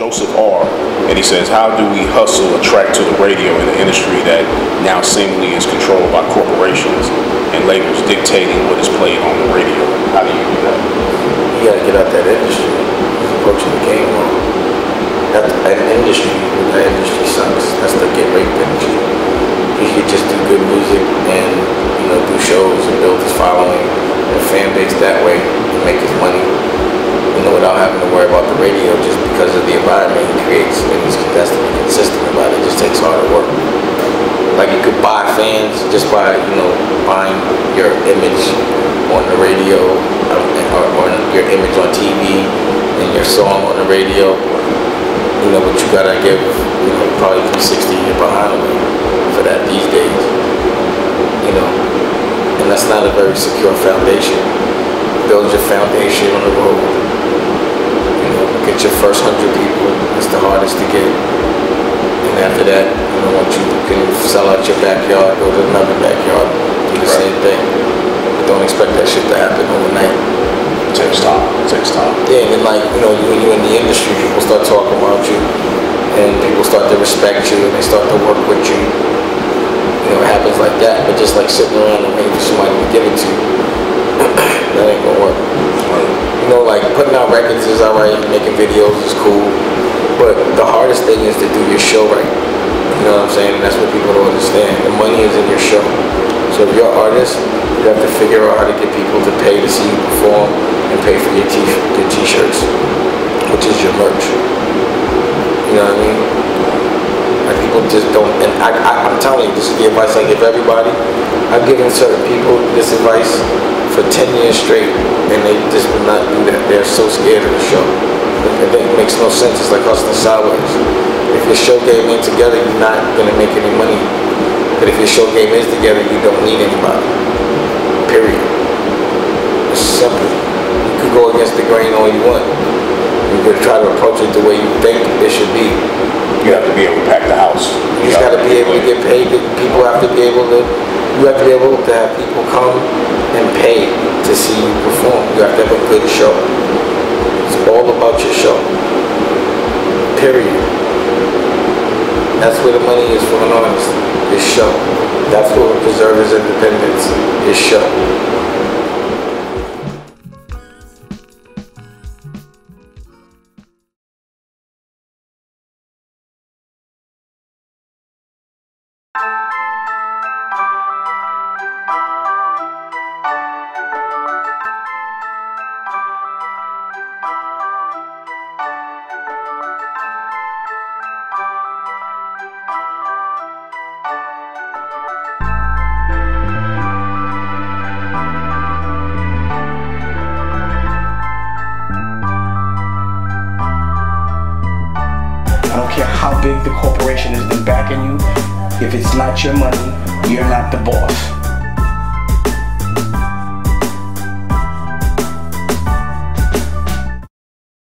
Joseph R. And he says, how do we hustle a track to the radio in an industry that now seemingly is controlled by corporations and labels dictating what is played on the radio? How do you do that? You gotta get out that industry. He's approaching the game wrong. That industry sucks. That's the get raped industry. He could just do good music and, you know, do shows and build his following and a fan base that way and make his money, you know, without having to worry about the radio just because of the environment he creates. And he has to be consistent about it. It just takes harder work. Like you could buy fans just by, you know, buying your image on the radio or your image on TV and your song on the radio. You know, but you gotta give, you know, probably 360 you're behind me for that these days. You know, and that's not a very secure foundation. Build your foundation on the road. You know, get your first 100 people. It's the hardest to get. And after that, you know, once you can sell out your backyard, go to another backyard, do the same thing. But don't expect that shit to happen overnight. It takes time. It takes time. Yeah, and then like, you know, when you're in the industry, people start talking about you, and people start to respect you, and they start to work with you. You know, it happens like that. But just like sitting around and waiting for somebody to give it to you, that ain't gonna work. You know, like putting out records is alright, making videos is cool, but the hardest thing is to do your show right. You know what I'm saying? And that's what people don't understand. The money is in your show. So if you're an artist, you have to figure out how to get people to pay to see you perform and pay for your t-shirts, which is your merch. You know what I mean? Like people just don't, and I'm telling you, this is the advice I give everybody. I've given certain people this advice for 10 years straight, and they just will not do that. They're so scared of the show. It makes no sense. It's like hustling sideways. If your show game ain't together, you're not gonna make any money. But if your show game is together, you don't need anybody. Period. It's simple. You could go against the grain all you want. You could try to approach it the way you think it should be. You have to be able to pack the house. You just got to be able to get paid. People have to be able to. You have to be able to have people come and pay to see you perform. You have to have a good show. It's all about your show. Period. That's where the money is for an artist. His show. That's what will preserve his independence. His show. I don't care how big the corporation is that's backing you. If it's not your money, you're not the boss.